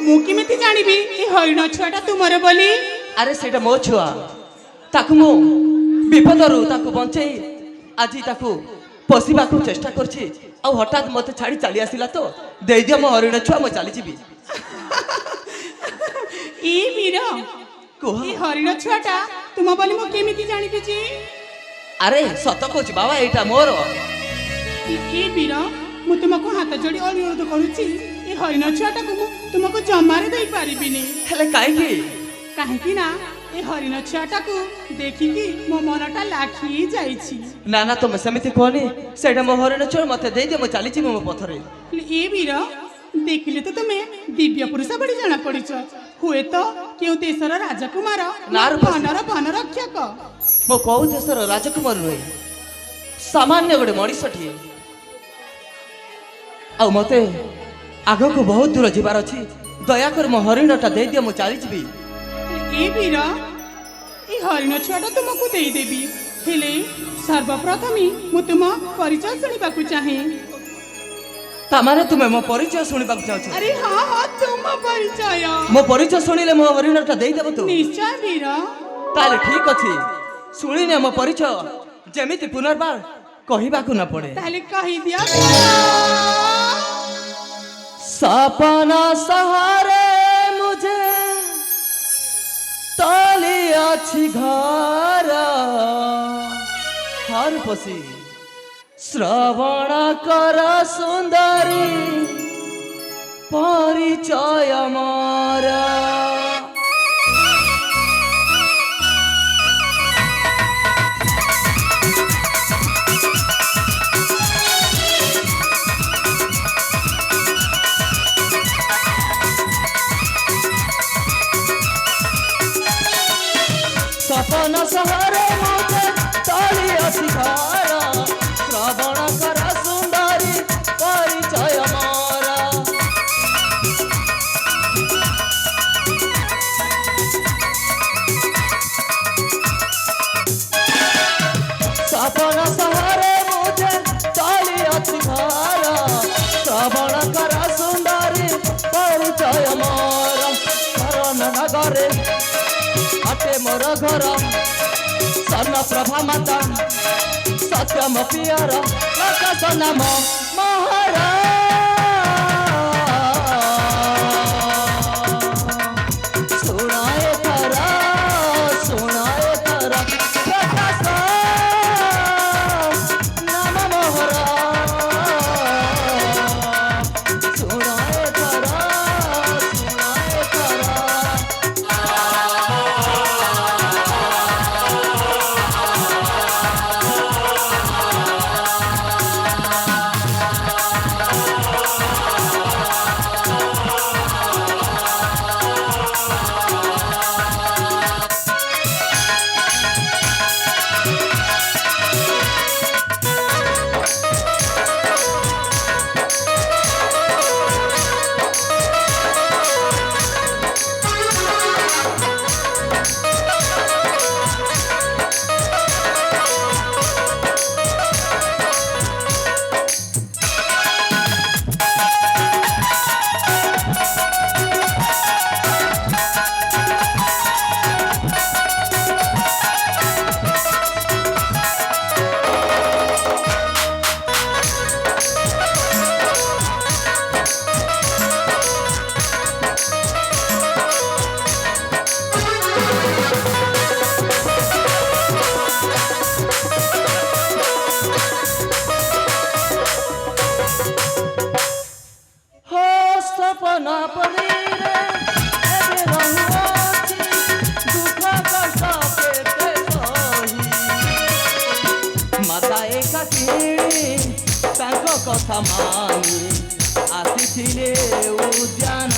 मु केमिति जानिबी ए हरिण छुआटा तुमर बोली। अरे सेटा मो छुआ ताकू मो विपदरू ताकू बंचई आज ताकू पशिबाकू चेष्टा करछि आ हठात मते छाड़ी चली आसिला तो दे दियो मो हरिण छुआ मो चली जीबी। ए वीर कुह ए हरिण छुआटा तुम बोली मु केमिति जानिबी जी। अरे सत कहछि बाबा एटा मोर। ए वीर मु तुमको हाथ जोड़ी अनुरोध करूची ए हरिण छुआटा को तुमको जमारे दे पारिबिनी। हेले काहे की काहे ना ए हरिण छुआटा को देखिकी मो मनटा लाखी जाईची। ना ना तुम सेमिति कहनी सेटा मो हरिण छुआ मते दे दियो मो चली जीबी मो पथरे। ए वीर देखिले तो तुम्हें दिव्य पुरुष बड़ी जना पड़ीच हुए तो क्यों देशर राजकुमार वनर वन रक्षक। मो कौ देशर राजकुमार नुहे सामान्य गोटे मनीषटी आ मते आग को बहुत दूर जीवार अच्छी दयाकर मो हरिणटा दे दियो मु चली जीबी। ए वीर ए हरिण छुआटा तुमको देदेवी हेले सर्वप्रथम मु तुम परिचय शुणा चाहे। तामाने तुमे मो परिचय शुणा चाहछ। अरे हाँ हाँ तुम परिचय मो परिचय शुणिले मो हरिणटा दे देबो तू। निश्चय वीर ताले ठीक अछि शुणिने मो परिचय जेमिति पुनर्बार कहिबाकू न पड़े। ताले कहि दिया। सपना सहारे मुझे तली अच्छी घर हर पसी श्रवण कर सुंदरी परिचय मारा। सपना सहारे मुझे तली अच्छी घर श्रवण कर सुंदरी परिचय मारा। सपना सहारे मुझे तली अच्छी घर श्रवण कर सुंदरी परिचय मारा। करण नगरे अटे मोर घर स्वर्ण प्रभा माता सत्यम पियर प्रकाश नाम महारा। सुनाए थरा प्रकाश नाम मोहरा। सुनाए थरा सपना परी रे एबे रहुआची दुख कष्ट पेटे सही माता एकाकी तांको कथा मानी आसीथिले उद्यान।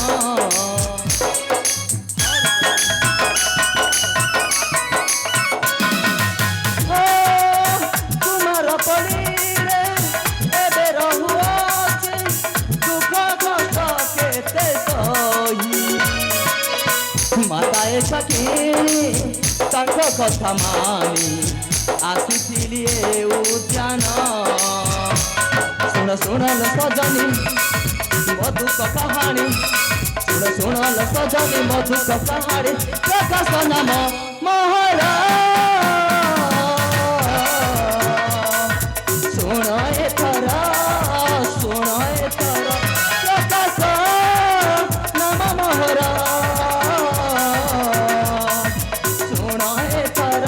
तुमार परी रे एबे रहुआची दुख कष्ट केते सही माता एकाकी तांको कथा मानी आसीथिले उद्यान। सुन सुन लो सजनी दुख कहानी सुन ଶୁଣଲ ସଜନି ମଧୁକ କାହାଣୀ ପ୍ରକାଶ ନାମ ମହରା ଶୁଣ ଏଥର ପ୍ରକାଶ ନାମ ମହରା ଶୁଣ ଏଥର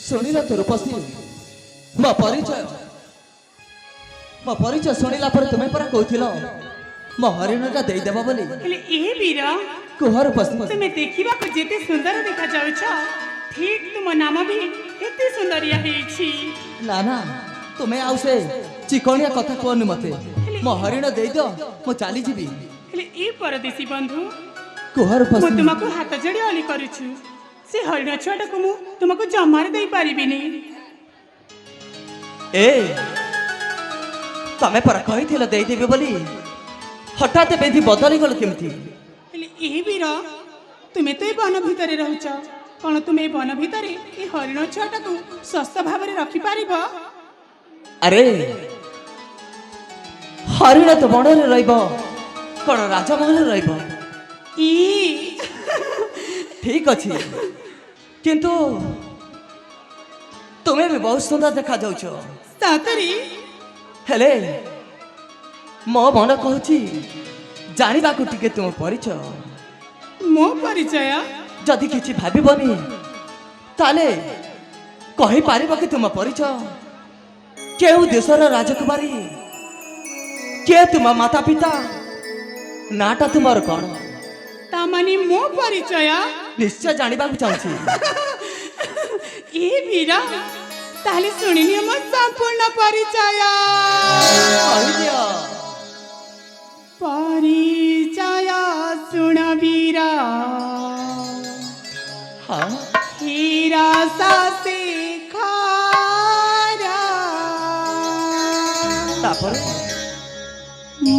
ଶୁଣିଲ ତୋ ରୂପଶ୍ରୀ ମୋ ପରିଚୟ ଶୁଣିଲା ପରେ ତୁମେ ପରା କହୁଥିଲ ମୋ ହରିଣଟା ଦେଇଦେବ ବୋଲି। ହେଲେ ଏ ବୀର କୁହ ରୂପଶ୍ରୀ, ତୁମେ ଦେଖିବାକୁ ଯେତେ ସୁନ୍ଦର ଦେଖାଯାଉଛ ଠିକ ତୁମ ନାମ ବି ଏତେ ସୁନ୍ଦରିଆ ହେଇଛି। ନା ନା ତୁମେ ଆଉ ସେ ଚିକଣିଆ କଥା କୁହନି ମତେ। ମୋ ହରିଣ ଦେଇଦିଅ ମୁଁ ଚାଲିଯିବି। ହେଲେ ଏ ପରଦେଶୀ ବନ୍ଧୁ କୁହ ମୁଁ ରୂପଶ୍ରୀ, ତୁମକୁ ହାତ ଯୋଡ଼ି ଅଳି କରୁଛୁ। ସେ ହରିଣ ଛୁଆଟାକୁ ମୁଁ ତୁମକୁ ଜମାରେ ଦେଇପାରିବିନି। ଏ ତମେ ପରା କହିଥିଲ ଦେଇଦେବି ବୋଲି, ହଠାତ୍ ବେଧି ବଦଳିଗଲ କେମିତି? ହେଲେ ଏ ବୀର ତୁମେ ତ ଏ ବନ ଭିତରେ ରହୁଛ, କ'ଣ ତୁମେ ଏ ବନ ଭିତରେ ଏ ହରିଣ ଛୁଆଟାକୁ ସ୍ୱସ୍ଥ ଭାବରେ ରଖିପାରିବ? ଆରେ ହରିଣ ତ ବଣରେ ରହିବ, କ'ଣ ରାଜମହଲରେ ରହିବ? ଇ ଠିକ ଅଛି, କିନ୍ତୁ ତୁମେ ବି ବହୁତ ସୁନ୍ଦର ଦେଖାଯାଉଛ। ସତରେ ହେଲେ ମୋ ମନ କହୁଛି ଜାଣିବାକୁ ଟିକେ ତୁମ ପରିଚୟ। ମୋ ପରିଚୟ? ଯଦି କିଛି ଭାବିବନି ତାହେଲେ କହିପାରିବ କି ତୁମ ପରିଚୟ? କେଉଁ ଦେଶର ରାଜକୁମାରୀ? କିଏ ତୁମ ମାତା ପିତା? ନାଟା ତୁମର କ'ଣ? ତା ମାନେ ମୋ ପରିଚୟ? ନିଶ୍ଚୟ ଜାଣିବାକୁ ଚାହୁଁଛି। ଏ ବୀର ତାହେଲେ ଶୁଣିନି ମୋ ସମ୍ପୂର୍ଣ୍ଣ ପରିଚୟ। କହିଦିଅ। ପରିଚୟ ଶୁଣ ବୀର, ହଁ ହୀରା শেখর ତାପରେ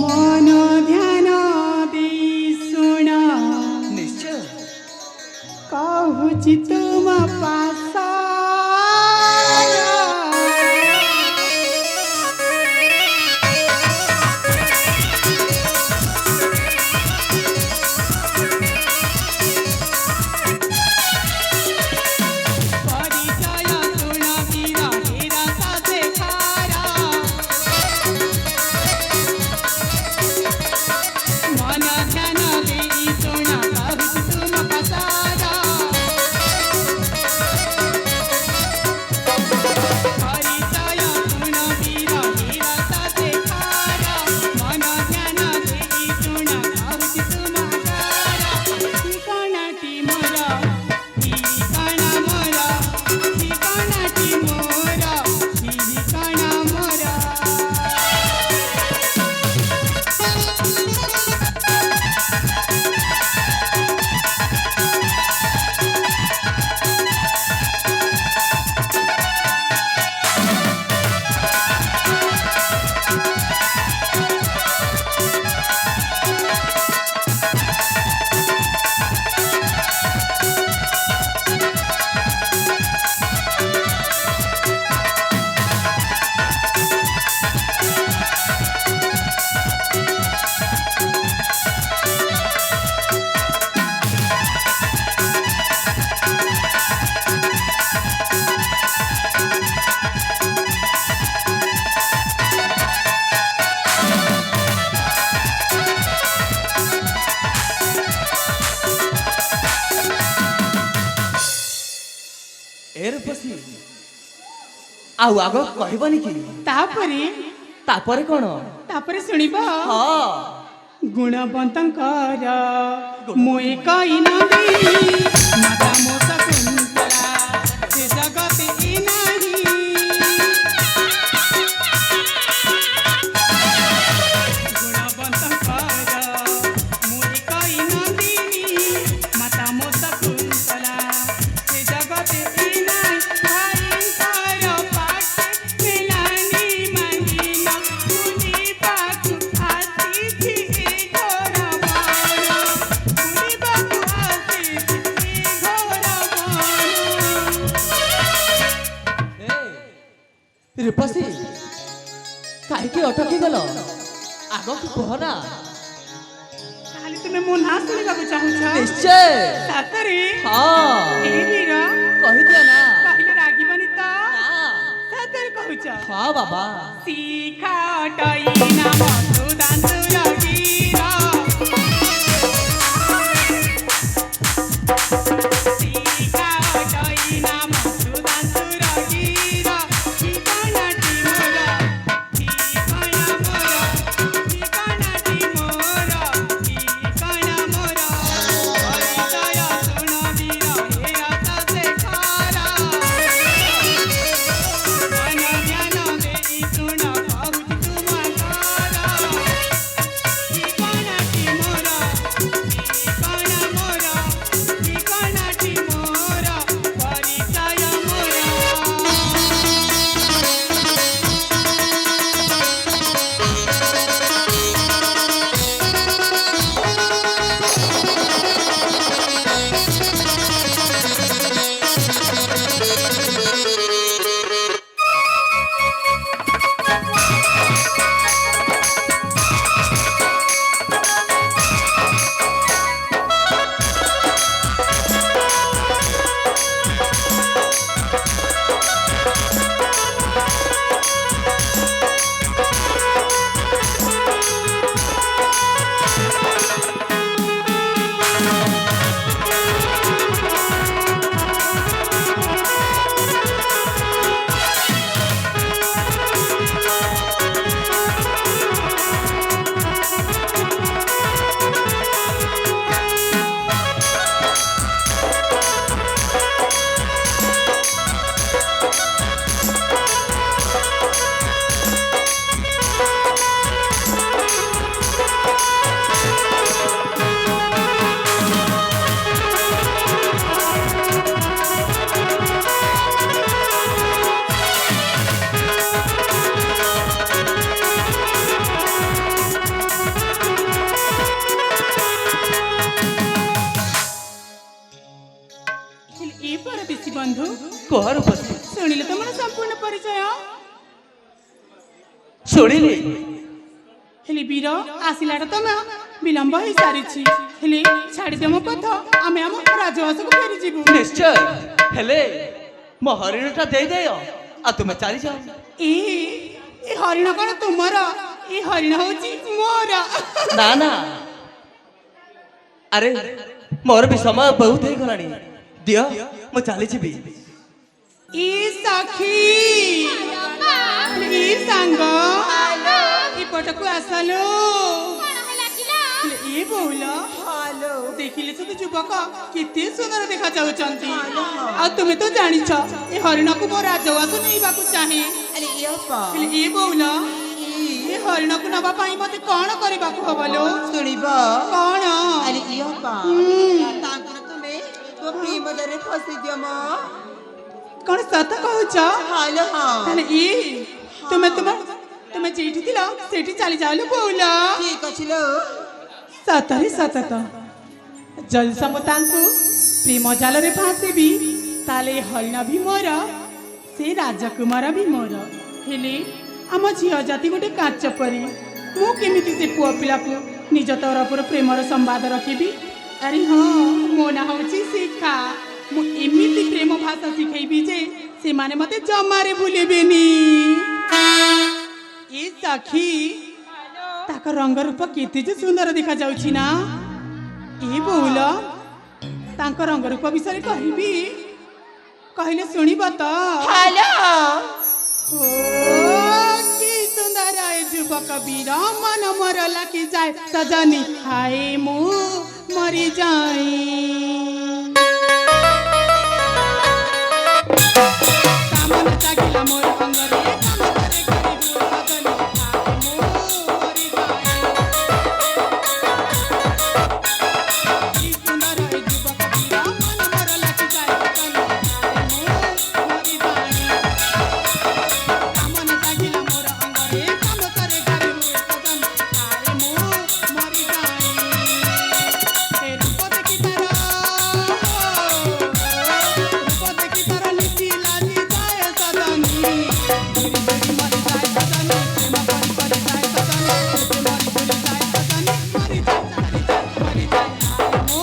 মন ধ্যান দেই শুণ ନିଶ୍ଚୟ কহুচি তুম পাশ ଏ ରୂପସୀ ଆଉ ଆଗ କହିବନି କି? ତାପରେ କଣ? ତାପରେ ଶୁଣିବ। ହଁ ଗୁଣବନ୍ତଙ୍କର ମୋଏ କଇନା ଦେଇ ମାତା ମୋ ଶକୁନ୍ତଳା ସେ ଜଗତେ ଏ ନାହିଁ। ଗୁଣବନ୍ତଙ୍କର ମୋଏ କଇନା ଦେଇ ମାତା ମୋ ଶକୁନ୍ତଳା ସେ ଜଗତେ ଏ ନାହିଁ। ଭାଇଙ୍କର ପାଖେ ମିଲାନି ମହିମା ଶୁଣିବାକୁ ଆସିଛି ଏ ଘୋର ବଣ। ଶୁଣିବାକୁ ଆସିଛି ଏ ଘୋର ବଣ। ରୂପସୀ କାହିଁକି ଅଟକି ଗଲ? ଆଗକୁ କୁହ ନା। ତାହେଲେ ତୁମେ ମୋ ନାଁ ଶୁଣିବାକୁ ଚାହୁଁଛ? ନିଶ୍ଚୟ। ସତରେ? ହଁ ଏ ବୀର କହିଦିଅ ନା। କହିଲେ ରାଗିବନି ତ? ନା। ସତରେ କହୁଛ? ହଁ ବାବା। ଶିଖାଟଇନା ମଧୁଦାନ୍ତୁର ଗୀର ଶିଖାଟଇନା ମଧୁଦାନ୍ତୁର ଗୀର ଠିକଣାଟି ମୋର ଠିକଣା ମୋର ଠିକଣାଟି ମୋର ଠିକଣା ମୋର ପରିଚୟ ଶୁଣ ବୀର ହେ ରସ ଶେଖର ଜ୍ଞାନ ଜ୍ଞାନ ଦେଇ ଶୁଣ କହୁଛି ତୁମଙ୍କର ଠିକଣାଟି ମୋର ଠିକଣା ମୋର ଠିକଣାଟି ମୋର ପରିଚୟ ମୋର। ହେଲେ ଏ ପରଦେଶୀ ବନ୍ଧୁ କୁହ ରୂପସୀ। ଶୁଣିଲେ ତ ମୋର ସମ୍ପୂର୍ଣ୍ଣ ପରିଚୟ। ଶୁଣିଲି। ହେଲେ ବୀର ଆସିଲାଟା ତମେ ବିଳମ୍ବ ହେଇସାରିଛି। ହେଲେ ଛାଡ଼ିଦେ ମୋ ପଥ, ଆମେ ଆମ ରାଜବାସକୁ ଫେରିଯିବୁ। ନିଶ୍ଚୟ। ହେଲେ ମୋ ହରିଣଟା ଦେଇଦେୟ ଆଉ ତୁମେ ଚାଲିଯାଅ। ଏ ହରିଣ କଣ ତୁମର? ଏ ହରିଣ ହଉଛି ମୋର। ନା ନା, ଆରେ ମୋର ବି ସମୟ ବହୁତ ହେଇଗଲାଣି। ଦିଅ ମୁଁ ଚାଲିଯିବି। ଏ ସଖୀ ଏ ସାଙ୍ଗ ଏପଟକୁ ଆସଲୋ। ଏ ବୋଉଲ ଦେଖିଲେ ସବୁ ଯୁବକ କେତେ ସୁନ୍ଦର ଦେଖାଯାଉଛନ୍ତି। ଆଉ ତୁମେ ତ ଜାଣିଛ ଏ ହରିଣକୁ ମୋ ରାଜବାସ ନେଇବାକୁ ଚାହେଁ। ହେଲେ ଏ ବୋଉଲ ଏ ହରିଣକୁ ନବା ପାଇଁ ମତେ କଣ କରିବାକୁ ହବ ଲୋ? ଶୁଣିବ କଣ? ଆରେ ଇଅ ପା ତାଙ୍କର ତୁମେ ତ ପ୍ରେମରେ ଫସି ଦିଅ ମ। କଣ ସତ କହୁଛ? ହାଲୋ ହଁ ତାହେଲେ ତୁମେ ଯେଇଠି ଥିଲ ସେଇଠି ଚାଲି ଯାଅ ଲୋ ବୋଉଲ। ଠିକ ଅଛି ଲୋ। ସତରେ ସତ ତ ଯଦି ମୁଁ ତାଙ୍କୁ ପ୍ରେମ ଜାଲରେ ଫାସିବି ତାହେଲେ ଏ ହରିଣ ବି ମୋର, ସେ ରାଜକୁମାର ବି ମୋର। ହେଲେ ଆମ ଝିଅ ଜାତି ଗୋଟେ କାଚ ପରି, ମୁଁ କେମିତି ସେ ପୁଅ ପିଲାକୁ ନିଜ ତରଫରୁ ପ୍ରେମର ସମ୍ବାଦ ରଖିବି? ଆରେ ହଁ, ମୋ ନାଁ ହେଉଛି ଶିଖା। ମୁଁ ଏମିତି ପ୍ରେମ ଭାଷା ଶିଖେଇବି ଯେ ସେମାନେ ମତେ ଜମାରେ ଭୁଲିବେନି। ଏ ସଖୀ ତାଙ୍କ ରଙ୍ଗ ରୂପ କେତେ ଯେ ସୁନ୍ଦର ଦେଖାଯାଉଛି ନା? ଏ ବୋଉଲ ତାଙ୍କ ରଙ୍ଗ ରୂପ ବିଷୟରେ କହିବି। कहले सुनिब तो हेलो ओ की सुंदर है जुबक वीर मन मोर लकी जाए सजनी हाय मु मरी जाई कामन जागिला मोर अंगरे काम करे करी हो सजनी हाय मु मरी जाई की सुंदर है जुबक वीर मन मोर लकी जाए सजनी हाय मु मरी जाई कामन जागिला मोर अंगरे काम करे करी हो सजनी हाय मु मरी जाई ए रूप देखि तारा नीति लागी जाए सजनी मेरी मेरी मरी जाए सजनी प्रेम परी जाए सजनी मेरी जाए सजनी मरी जाए हाय मु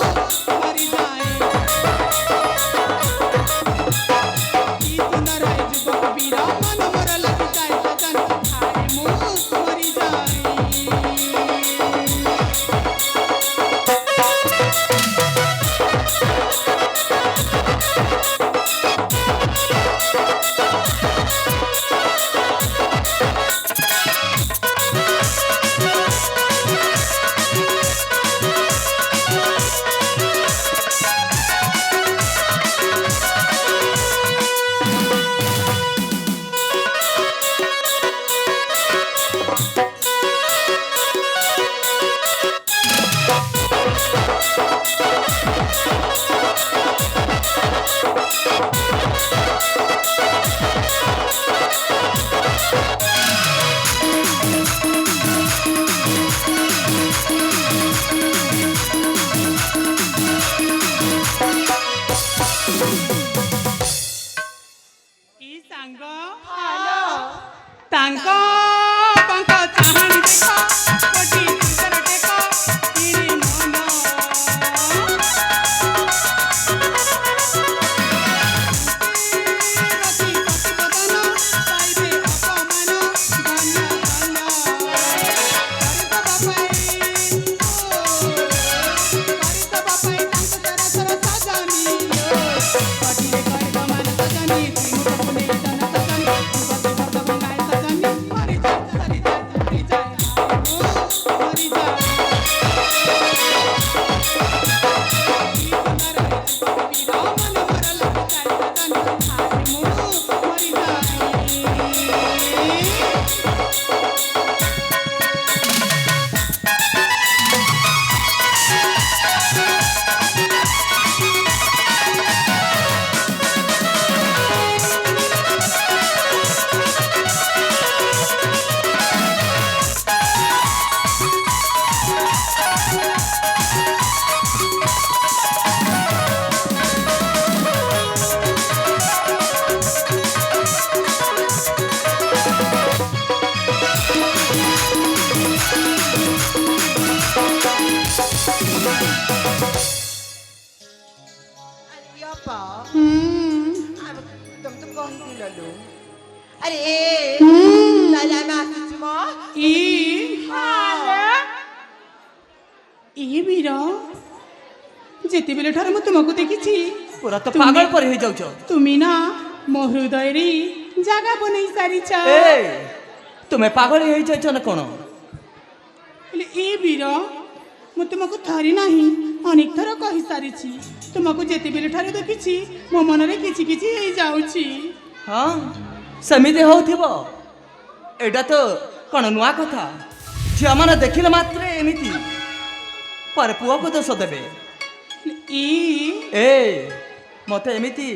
मरी जाए की सुंदर है जुबक वीर मन मोर लगी जाए सजनी हाय मु मरी जाए ई सांग तांक पंक चाहणी देख कोटी सुंदर टेक इनी मन रति पति बदन पाइबे अपमान धन्य धन्य करित बापाई सजनी कटिले करिब मान सजनी त्रिमुख पुने तन सजनी भगवती भक्त बंगाए सजनी मरी जाए मरी जाए की सुंदर है जुबक वीर मन मोर लगी जाए सजनी हाय मु मरी जाए अरे अप्पा तुम तो कही दिललु अरे ताले में आसुछु म ई वीर जेतेबेले ठारे मु तुमको देखिछि पूरा तो पागल पर हो जाउछ तुमी ना मो हृदय रे जागा बनै सारिछ ए तुमे पागल हो जाइछ न कोन हेले ए वीर मु तुमको थरी नाही अनेक थर कहि सारिछि तुमको जेतेबेले ठारे देखिछि मो मन रे किछि किछि हे जाउछि हां समिति होथिबो एडा तो कोन नुआ कथा जे माने देखिले मात्र एमिति पर पुआ को दोष देबे ए मते एमिति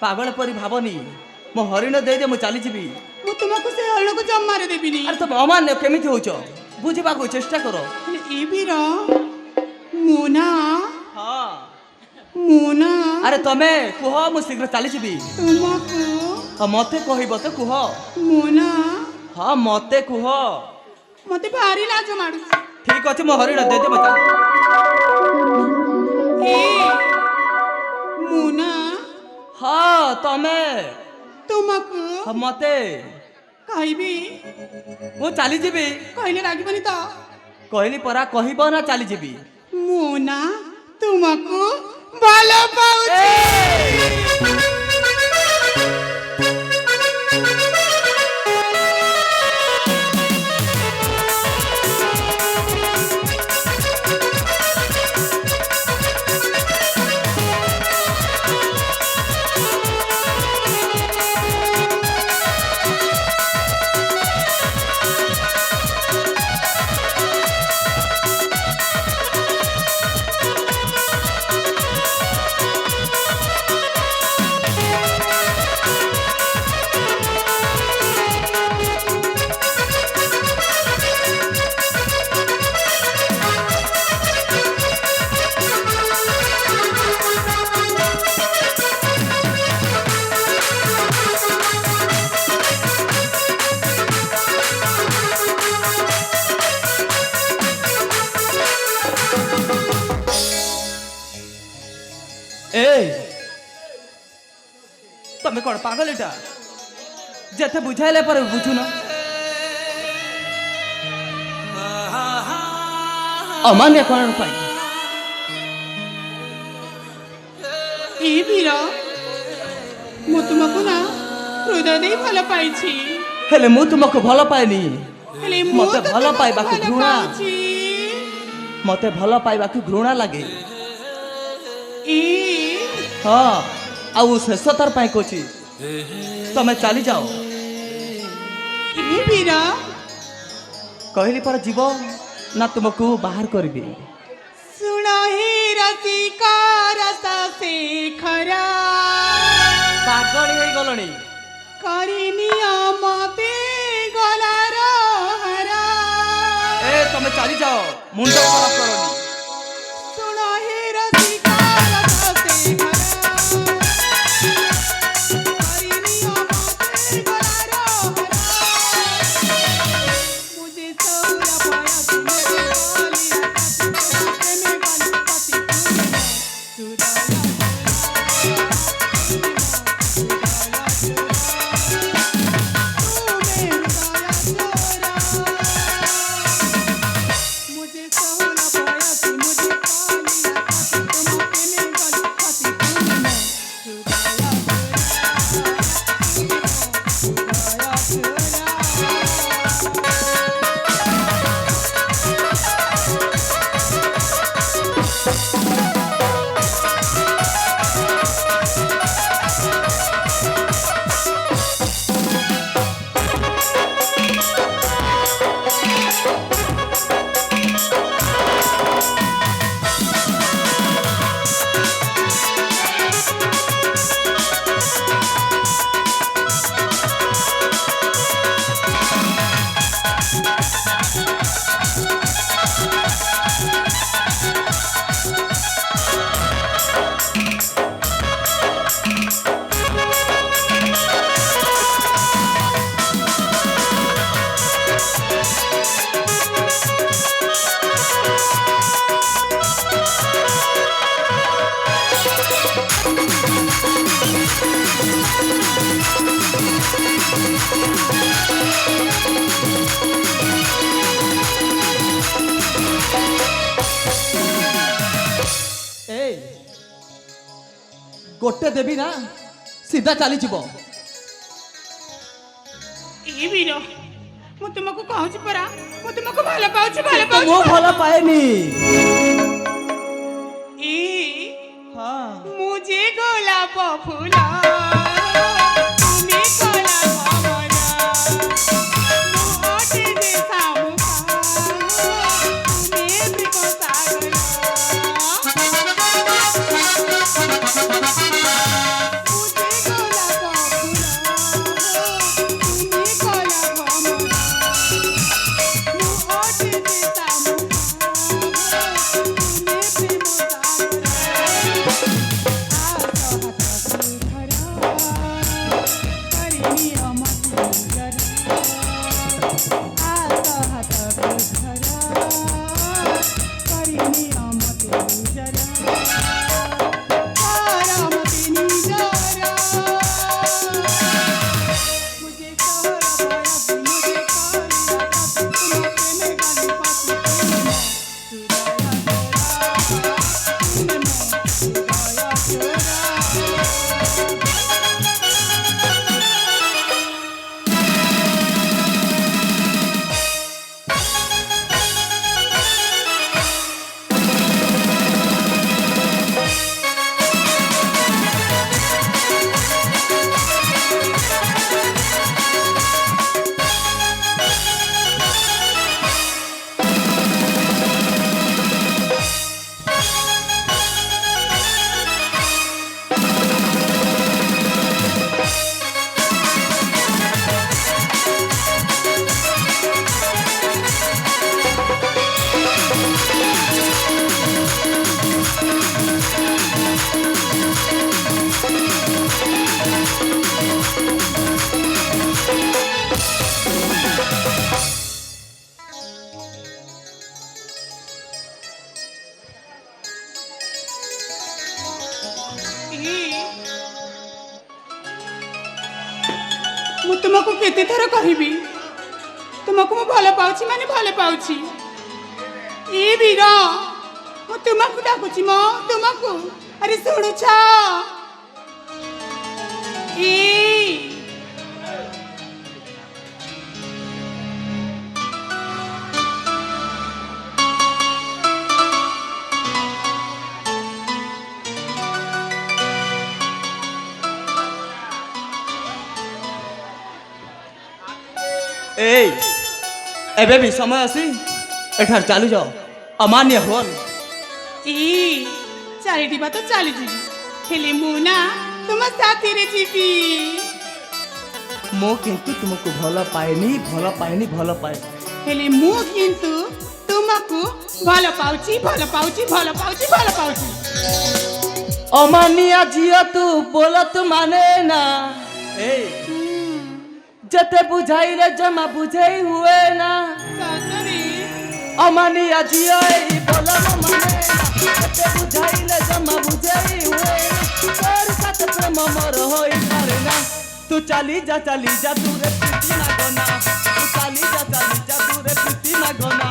पागल परी भावनी मो हरिण दे दे मु चली जीवी मु तुमको से हरण को जम मारे देबिनी अरे तुम अमान्य केमिति होछ बुझिबा को चेष्टा करो हेले ए वीर मोना हां मोना अरे तमे कुह मु शीघ्र चली जीवी तुमको मते कहबो तो कुह मोना हां मते कुह मते भारी लाज माडु ठीक अछि मो हरिण दे दे मु चली ए मोना हां तमे तुमको मते कहबी मु चली जीवी कहले लागिबनी तो कहली परा कहबो ना चली जीवी मोना तुमको ଭଲ ପାଉଛି তুমি কোন পাগল এটা যেতে বুঝাইলে পরে বুঝুন অমান্য কোন পাই ଏ ବୀର ମୁଁ ତୁମକୁ ନା ହୃଦୟ ଦେଇ ଭଲ ପାଇଛି ହେଲେ ମୁଁ ତୁମକୁ ଭଲ ପାଏନି ହେଲେ ମତେ ତ ଭଲ ତୁମକୁ ପାଇବାକୁ ଭଲ ଘୃଣା। ପାଉଛି। ମତେ ଭଲ ପାଇବାକୁ ଘୃଣା ଲାଗେ ଏ ହଁ ଆଉ ଶେଷ ଥର ପାଇଁ କହୁଛି ତମେ ଚାଲି ଯାଅ ଏ ବୀର କହିଲି ପରେ ଯିବ ନା ତୁମକୁ ବାହାର କରିବି ଶୁଣ ହେ ରସିକ ରସ ଶେଖର ପାଗଳି ହେଇଗଲଣି କରିନିଅ ମତେ ଗଲାର ହରା ଏ ତମେ ଚାଲି ଯାଅ ମୁଣ୍ଡ ଖରାପ କରନି ଶୁଣ ହେ ରସିକ ରସ ଶେଖର କରିନିଅ ମତେ ଗଲାର ହରା मुझे सोरा पाया तुमने गाली आकाश में गाली पति सुराया मुझे सोरा पाया मुझे गाली आकाश में गाली पति ଗୋଟେ ଦେବି ନା ସିଧା ଚାଲିଯିବ ଏ ବୀର ମୁଁ ତୁମକୁ କହୁଛି ପରା ମୁଁ ତୁମକୁ ଭଲ ପାଉଛି ଭଲ କିନ୍ତୁ ପାଉଛି ମୁଁ ଭଲ ପାଏନି ଏ ହଁ मुझे गोलाप फूल तुम्हें कला भमरा मोटे जैसा मुखा तुम्हें भी सागर मुझे गोलाप फूल तुम्हें कला भमरा मोटे जैसा मुखा तुम्हें प्रेम सागर ମୁଁ ତୁମକୁ କେତେ ଥର କହିବି ତୁମକୁ ମୁଁ ଭଲ ପାଉଛି ମାନେ ଭଲ ପାଉଛି। ଏ ବୀର ମୁଁ ତୁମକୁ ଡାକୁଛି ମ ତୁମକୁ। ଆରେ ଶୁଣୁଛ ଏ এই ଏବେ ବି ସମୟ ଆସି ଏଠାରୁ ଚାଲୁ ଯାଅ, ଅମାନ୍ୟ ହୁଅନି। ଚାଲିଯିବା ତ ଚାଲିଯିବି, ହେଲେ ମୁଁ ନା ତୁମ ସାଥିରେ ଯିବି। ମୁଁ କିନ୍ତୁ ତୁମକୁ ଭଲ ପାଏନି, ଭଲ ପାଏନି, ଭଲ ପାଏନି। ହେଲେ ମୁଁ କିନ୍ତୁ ତୁମକୁ ଭଲ ପାଉଛି, ଭଲ ପାଉଛି, ଭଲ ପାଉଛି, ଭଲ ପାଉଛି। ଅମାନିଆ ଝିଅ ତୁ ବୋଲ ତୁ ମାନେ ନା, ଯେତେ ବୁଝାଇଲେ ଜମା ବୁଝେଇ ହୁଏ ନା। ସତରେ ଅମାନିଆ ଝିଅ ଏଇ ବୋଲ ମାନେ ନା, ଯେତେ ବୁଝାଇଲେ ଜମା ବୁଝେଇ ହୁଏ ନା। ତୋର ସାଥେ ପ୍ରେମ ମୋର ହୋଇପାରେ ନା। ତୁ ଚାଲି ଯା ଦୂରେ ପ୍ରୀତି ମାଗନା, ତୁ ଚାଲି ଯା ଦୂରେ ପ୍ରୀତି ମାଗନା।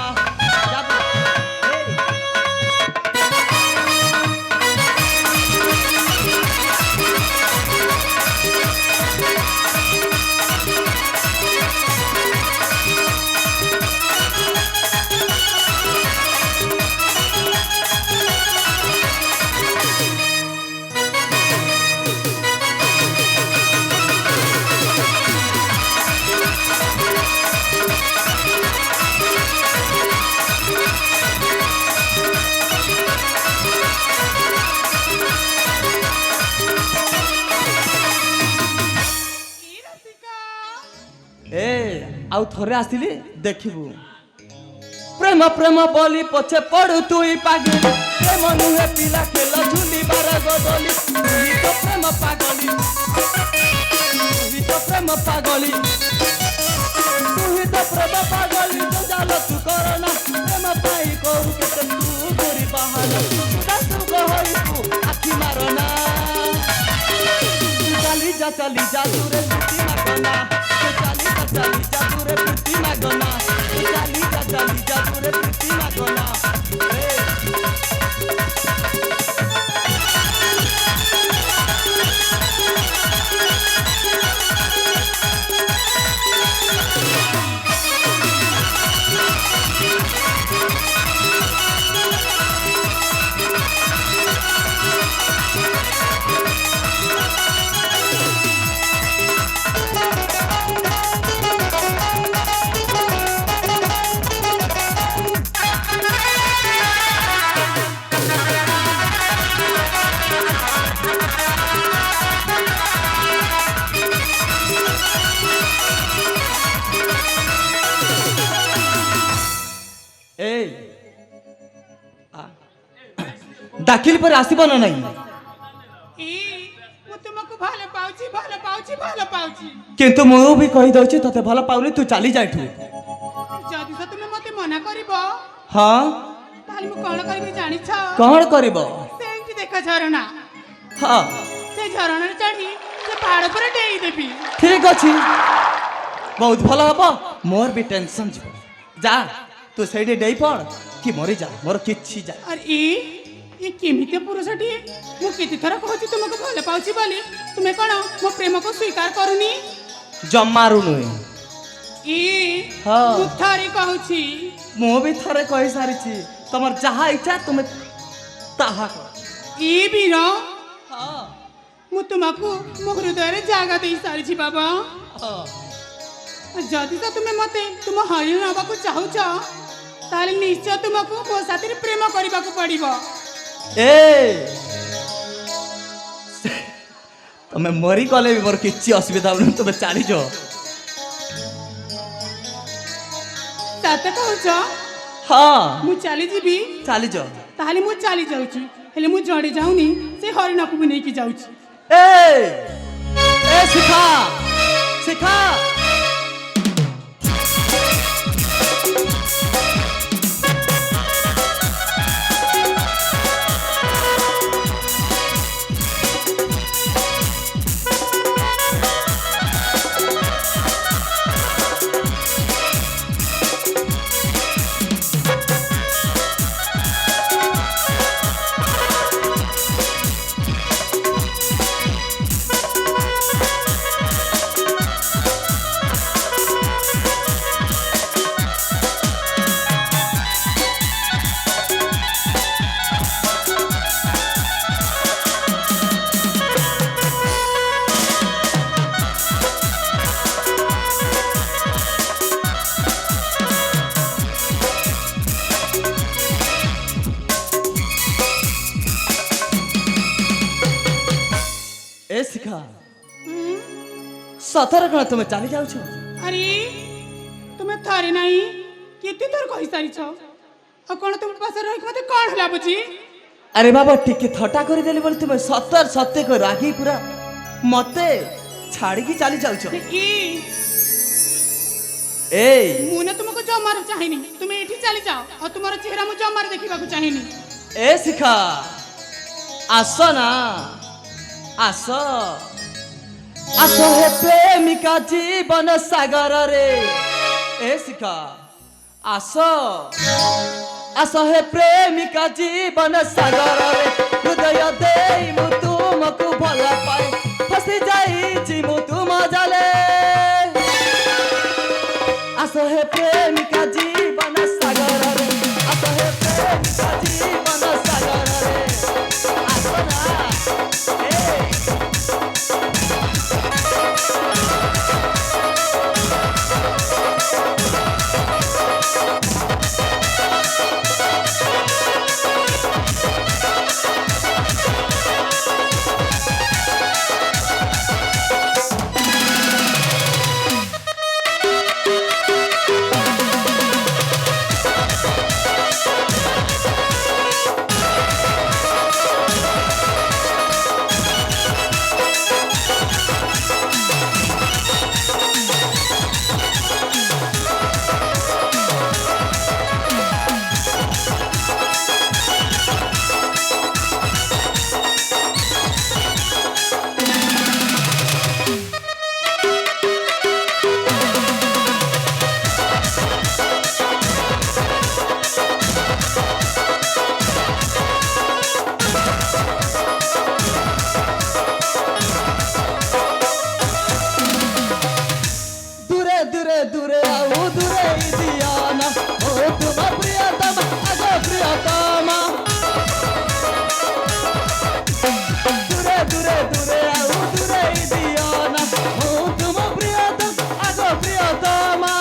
ଆଉ ଥରେ ଆସିଲି ଦେଖିବୁ। ପ୍ରେମ ପ୍ରେମ ବୋଲି ପଛେ ପଡୁ ତୁଇ ପାଗଳି, ପ୍ରେମ ନୁହେଁ ପିଲା ଖେଳ ଝୁଲିବାର ଗଦଲି। ତୁହି ତ ପ୍ରେମ ପାଗଳି, ତୁହି ତ ପ୍ରେମ ପାଗଳି, ତୁହି ତ ପ୍ରେମ ପାଗଳି। ଜାଲ ତୁ କରନା, ପ୍ରେମ ପାଇଁ କରୁ କେତେ ତୁ କରି ବାହାନା। ତୁ ଗହଳିକୁ ଆଖି ମାରନା, ଚାଲି ଯା ଦୂରେ ପ୍ରୀତି ମାଗନା। ଚାଲି ଯା ଦୂରେ ପ୍ରୀତି ମାଗନା, ଚାଲି ଯା ଦୂରେ ପ୍ରୀତି ମାଗନା। दाखिल पर आसब ना नहीं। ମୁଁ ତୁମକୁ ଭଲ ପାଉଛି, ଭଲ ପାଉଛି, ଭଲ ପାଉଛି। किंतु मु भी कही दउछि तते भल पाउनी, तू चली जाइठु। ଯଦି ତ ତୁମେ ମତେ ମନା କରିବ, हाँ ତାହେଲେ ମୁଁ କଣ କରିବି ଜାଣିଛ? कौन करिब? ସେଇଠି ଦେଖ ଝରଣା, हाँ ସେ ଝରଣାରେ ଚଢ଼ି ସେ ପାହାଡ଼ ଉପରେ ଡେଇଁ ଦେବି। ठीक अछि, बहुत भल हबो। मोर भी टेंशन छ। जा तू सेठी डेई पड़ कि मरी जा, मोर किछि जा। ଆରେ ଏ କେମିତି ପୁରୁଷଟିଏ? ମୁଁ କେତେ ଥର କହୁଛି ତୁମକୁ ଭଲ ପାଉଛି ବୋଲି, ତୁମେ କଣ ମୋ ପ୍ରେମକୁ ସ୍ୱୀକାର କରୁନି? जमारु नुए हाँ। ମୁଁ ଥରେ କହୁଛି, मु भी थरे कहि सारी छी, तमर जहा इच्छा तुमे ताहा कर। ବୀର हाँ ମୁଁ ତୁମକୁ ମୋ ହୃଦୟରେ ଜାଗା ଦେଇ ସାରିଛି ବାବା। हाँ ଯଦି ତ ତୁମେ ମତେ ତୁମ ହରିଣ ନେବାକୁ ଚାହୁଁଛ, ତାହେଲେ ନିଶ୍ଚୟ ତୁମକୁ ମୋ ସାଥିରେ ପ୍ରେମ କରିବାକୁ ପଡ଼ିବ। तमे मरी गले भी मोर किछि असुविधा नहीं, तुमे चली जाओ। ସତ କହୁଛ? हाँ ମୁଁ ଚାଲିଯିବି, चली जाओ। ତାହେଲେ ମୁଁ ଚାଲି ଯାଉଛି, ହେଲେ ମୁଁ ଜଣେ ଯାଉନି, ସେ ହରିଣକୁ ବି ନେଇକି ଯାଉଛି। ए ए शिखा शिखा ସତରେ କ'ଣ ତୁମେ ଚାଲି ଯାଉଛ? ଆରେ ତୁମେ ଥରେ ନାହିଁ କେତେ ଥର କହିସାରିଛ। ଆଉ କ'ଣ ତୁମ ପାଖରେ ରହିକି ମତେ କ'ଣ ଲାଗୁଛି? ଆରେ ବାବା ଟିକେ ଥଟ୍ଟା କରିଦେଲି ବୋଲି ତୁମେ ସତର ସତ୍ୟକ ରାଗି ପୁରା ମତେ ଛାଡ଼ିକି ଚାଲି ଯାଉଛ। ଏଇ ମୁଁ ନା ତୁମକୁ ଜମାରୁ ଚାହିଁନି, ତୁମେ ଏଠି ଚାଲିଯାଅ। ଆଉ ତୁମର ଚେହେରା ମୁଁ ଜମାରୁ ଦେଖିବାକୁ ଚାହିଁନି। ଏ ଶିଖା ଆସ ନା, ଆସ ଆସ ହେ ପ୍ରେମିକା ଜୀବନ ସାଗରରେ। ଏ ଶିଖା ଆସ ଆସ ହେ ପ୍ରେମିକା ଜୀବନ ସାଗରରେ। ହୃଦୟ ଦେଇ ମୁଁ ତୁମକୁ ଭଲ ପାଏ, ଫସି ଯାଇଛି ମୁଁ ତୁମ ଜାଲେ। ଆସ ହେ ପ୍ରେମିକା ଜୀବନ ସାଗରରେ, ଆସ ହେ ପ୍ରେମିକା ଜୀବନ ସାଗରରେ। ଆସ ନା दूरे आओ दूरे दियाना, ओ तुम प्रियतम आगो प्रियतमा। दूरे दूरे दूरे आओ दूरे दियाना, ओ तुम प्रियतम आगो प्रियतमा।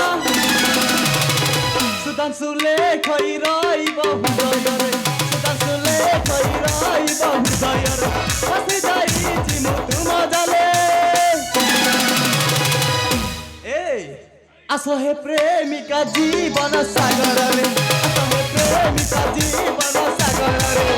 सुधांशुले खई रहिब हृदयरे, सुधांशुले खई रहिब हृदयरे। फसी जाइछि मु तुम जाले। आस हे प्रेमिका जीवन सागରରେ, आस हे प्रेमिका जीवन सागରରେ।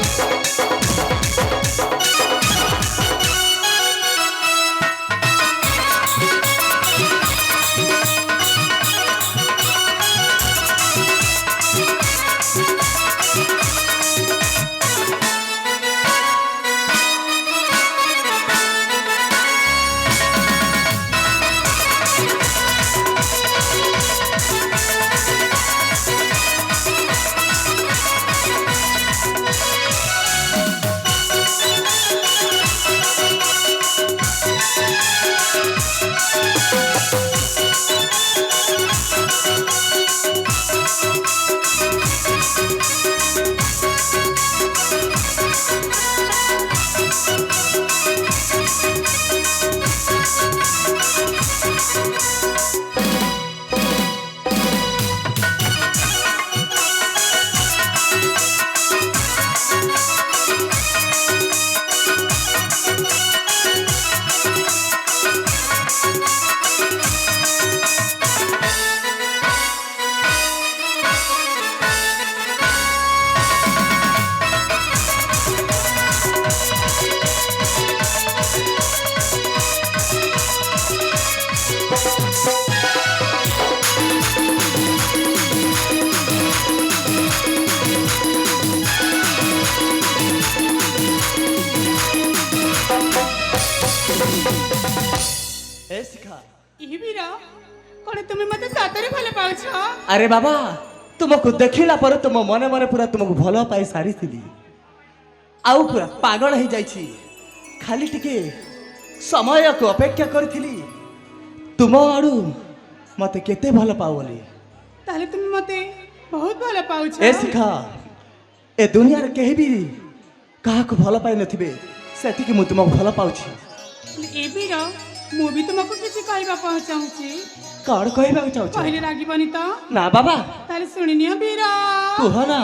अरे बाबा तुमको देखिला पर तुम मने मने पूरा तुमको भल पाई सारी थी आउ पूरा पागल हो जाइछि। खाली टिके समय को अपेक्षा करी तुम आड़ू मते केते भल पाओ बोली। ताले तुम मते बहुत भल पाउछ। ए शिखा ए दुनिया रे केही भी काहा को भल पाई नथिबे सेति कि मु तुमको भल पाउछि। ए बीर मु भी तुमको किछि कहबा पहुंचाउछि। कौन कहबा चाहू पहले रागिबनी तो ना बाबा ताले सुनिनियो बीर कुह ना।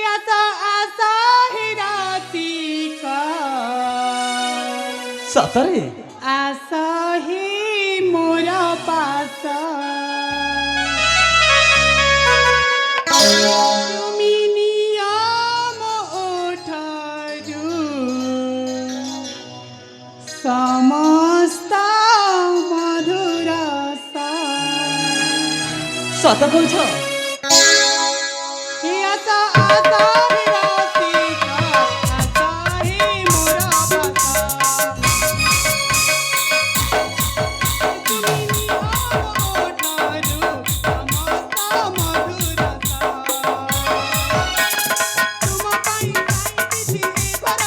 आशा आशा ही राती का सतरे आस हे मोर पास तुमी नियम ओठरू समस्त मधुर ସତ କହୁଛ? हे आशा आशा हे रसिका आशा हे मोर पासा तुमी नियम ओठरू समस्त मधुर तुम पाई पाई भर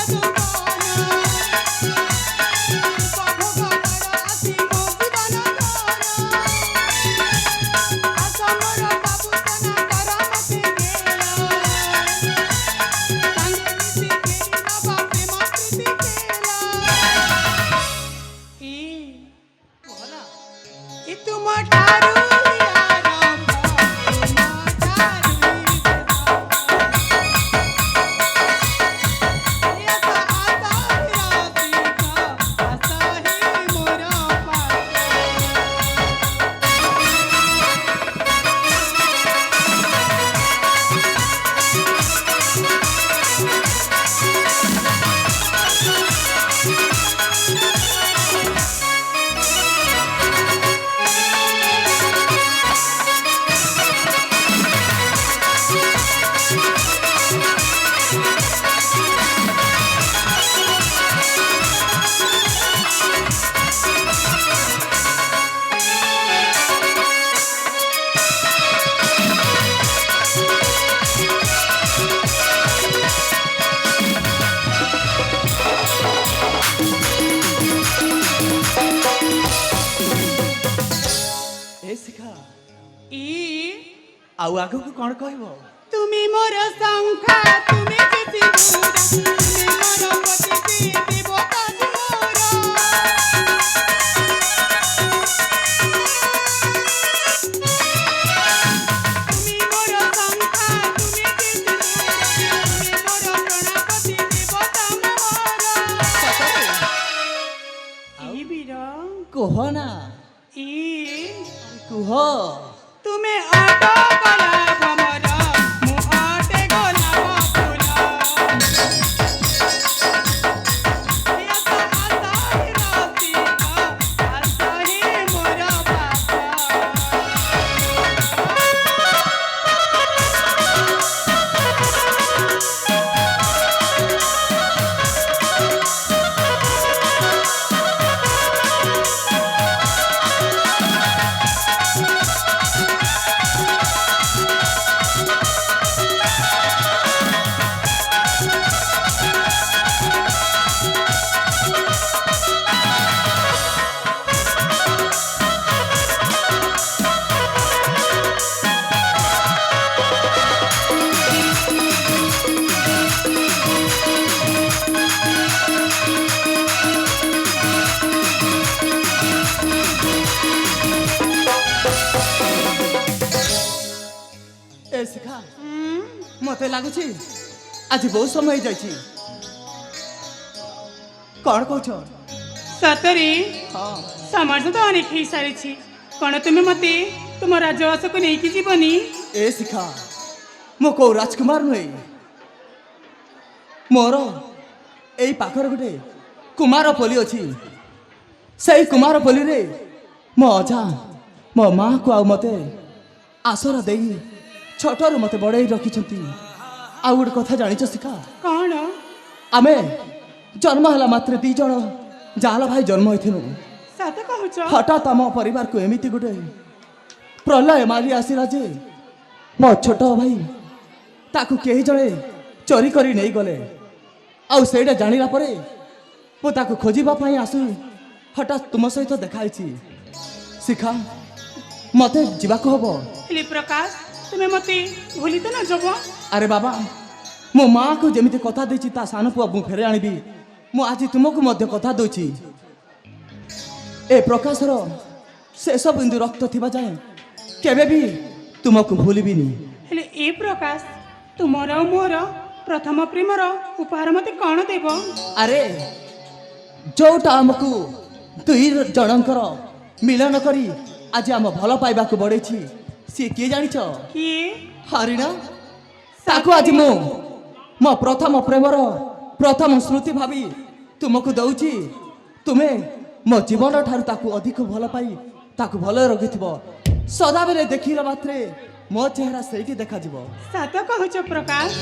तुम ठारू ଏ ଶିଖା ई ଆଉ ଆଗକୁ କ'ଣ କହିବ? তুমি মোর সংখ্যা তুমি যেতে দূর তুমি মোর পতিতে দেবতা মোর তুমি মোর সংখ্যা তুমি যেতে দূর তুমি মোর প্রণাপতি দেবতা মোর ই বীর କୁହ ନା, ই କୁହ। ତୁମେ ଅଟ ଗୋଲାପ ମୋର ମୁଁ ଅଟେ ଗୋଲାପ ଫୁଲ ଆସ ଆସ হে ରସିକ ଆସ হে ମୋର ପାସ ଏ ଶିଖା ମତେ ଲାଗୁଛି ଆଜି ବହୁତ ସମୟ ହେଇଯାଇଛି। କ'ଣ କହୁଛ? ସତରେ ହଁ, ସମାଜ ତ ଅନେକ ହେଇସାରିଛି କ'ଣ ତୁମେ ମତେ ତୁମ ରାଜବାସକୁ ନେଇକି ଯିବନି? ଏ ଶିଖା ମୁଁ କୋଉ ରାଜକୁମାର ନୁହେଁ। ମୋର ଏଇ ପାଖରେ ଗୋଟେ କୁମାର ପଲ୍ଲୀ ଅଛି। ସେଇ କୁମାର ପଲ୍ଲୀରେ ମୋ ଅଜା ମୋ ମାଆକୁ ଆଉ ମତେ ଆସରା ଦେଇ ଛୋଟରୁ ମତେ ବଡ଼େଇ ରଖିଛନ୍ତି। ଆଉ ଗୋଟେ କଥା ଜାଣିଛ ଶିଖା? କ'ଣ? ଆମେ ଜନ୍ମ ହେଲା ମାତ୍ରେ 2 ଜଣ ଜାଲ ଭାଇ ଜନ୍ମ ହୋଇଥିଲୁ। ସତ କହୁଛ? ହଠାତ୍ ଆମ ପରିବାରକୁ ଏମିତି ଗୋଟେ ପ୍ରଲୟ ମାରି ଆସିଲା ଯେ ମୋ ଛୋଟ ଭାଇ ତାକୁ କେହି ଜଣେ ଚୋରି କରି ନେଇଗଲେ। ଆଉ ସେଇଟା ଜାଣିଲା ପରେ ମୁଁ ତାକୁ ଖୋଜିବା ପାଇଁ ଆସୁ ହଠାତ୍ ତୁମ ସହିତ ଦେଖା ହେଇଛି। ଶିଖା ମତେ ଯିବାକୁ ହବ। ହେଲେ ପ୍ରକାଶ ତୁମେ ମତେ ଭୁଲି ତ ନ ଯିବ? ଆରେ ବାବା, ମୋ ମାଆକୁ ଯେମିତି କଥା ଦେଇଛି ତା ସାନ ପୁଅ ମୁଁ ଫେରେ ଆଣିବି, ମୁଁ ଆଜି ତୁମକୁ ମଧ୍ୟ କଥା ଦେଉଛି। ଏ ପ୍ରକାଶର ଶେଷ ବିନ୍ଦୁ ରକ୍ତ ଥିବା ଯାଏଁ କେବେ ବି ତୁମକୁ ଭୁଲିବିନି। ହେଲେ ଏ ପ୍ରକାଶ ତୁମର ଆଉ ମୋର ପ୍ରଥମ ପ୍ରେମର ଉପହାର ମତେ କ'ଣ ଦେବ? ଆରେ ଯୋଉଟା ଆମକୁ ଦୁଇ ଜଣଙ୍କର ମିଳନ କରି ଆଜି ଆମ ଭଲ ପାଇବାକୁ ବଢ଼େଇଛି ସିଏ କିଏ ଜାଣିଛ? କିଏ? ହରିଣ। ତାକୁ ଆଜି ମୁଁ ମୋ ପ୍ରଥମ ପ୍ରେମର ପ୍ରଥମ ସ୍ମୃତି ଭାବି ତୁମକୁ ଦଉଛି। ତୁମେ ମୋ ଜୀବନ ଠାରୁ ତାକୁ ଅଧିକ ଭଲ ପାଇ ତାକୁ ଭଲରେ ରଖିଥିବ। ସଦାବେଳେ ଦେଖିଲା ମାତ୍ରେ ମୋ ଚେହେରା ସେଇଠି ଦେଖାଯିବ। ସତ କହୁଛ ପ୍ରକାଶ।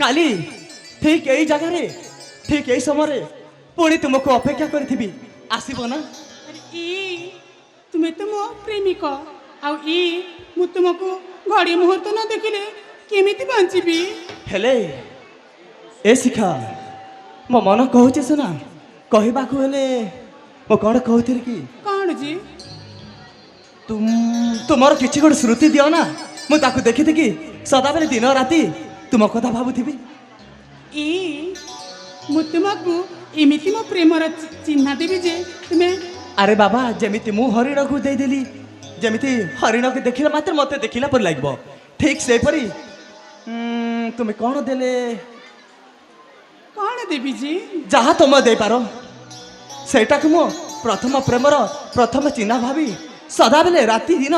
କାଲି ଠିକ୍ ଏଇ ଜାଗାରେ ଠିକ୍ ଏଇ ସମୟରେ ପୁଣି ତୁମକୁ ଅପେକ୍ଷା କରିଥିବି, ଆସିବ ନା? ତୁମେ ତ ମୋ ପ୍ରେମିକ, ଆଉ ମୁଁ ତୁମକୁ ଘଡ଼ିଏ ମୁହୂର୍ତ୍ତ ନ ଦେଖିଲେ କେମିତି ବଞ୍ଚିବି? ହେଲେ ଏ ଶିଖା, ମୋ ମନ କହୁଛି ସିନା, କହିବାକୁ ହେଲେ ମୁଁ କ'ଣ କହୁଥିଲି କି? କ'ଣ ଯେ? ତୁମର କିଛି ଗୋଟେ ସ୍ମୃତି ଦିଅ ନା, ମୁଁ ତାକୁ ଦେଖିଥିଲି ସଦାବେଳେ ଦିନ ରାତି ତୁମ କଥା ଭାବୁଥିବି। ମୁଁ ତୁମକୁ ଏମିତି ମୋ ପ୍ରେମର ଚିହ୍ନା ଦେବି ଯେ ତୁମେ। ଆରେ ବାବା, ଯେମିତି ମୁଁ ହରିଣକୁ ଦେଇଦେଲି, ଯେମିତି ହରିଣକୁ ଦେଖିଲା ମାତ୍ରେ ମୋତେ ଦେଖିଲା ପରି ଲାଗିବ, ଠିକ୍ ସେହିପରି ତୁମେ କ'ଣ ଦେଲେ? କ'ଣ ଦେବି ଯେ? ଯାହା ତୁମେ ଦେଇପାର, ସେଇଟାକୁ ମୁଁ ପ୍ରଥମ ପ୍ରେମର ପ୍ରଥମ ଚିହ୍ନା ଭାବି ସଦାବେଳେ ରାତି ଦିନ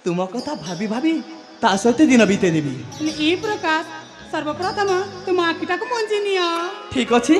ତୁମ କଥା ଭାବି ଭାବି ତା ସହିତ ଦିନ ବିତେଇ ଦେବି। ହେଲେ ଏ ପ୍ରକାର ସର୍ବପ୍ରଥମ ତୁମ ଆଖିଟାକୁ ମଞ୍ଜି ନିଅ। ଠିକ ଅଛି।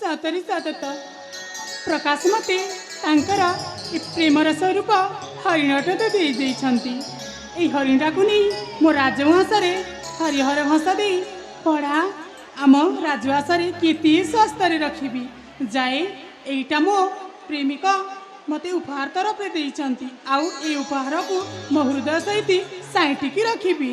ସତରେ ସତତ ପ୍ରକାଶ ମତେ ତାଙ୍କର ଏ ପ୍ରେମର ସ୍ୱରୂପ ହରିଣଟା ତ ଦେଇଛନ୍ତି। এই হরিণটাକୁ ନେଇ ମୋ ରାଜବଂଶରେ ହରିହର ଘୋଷ ଦେଇ ପଢ଼ା ଆମ ରାଜଭାଷାରେ କେତେ ସ୍ୱାସ୍ଥ୍ୟରେ ରଖିବି। ଯାଏ ଏଇଟା ମୋ ପ୍ରେମିକ ମୋତେ ଉପହାର ତରଫରେ ଦେଇଛନ୍ତି। ଆଉ ଏଇ ଉପହାରକୁ ମୋ ହୃଦୟ ସହିତ ସାଇତିକି ରଖିବି।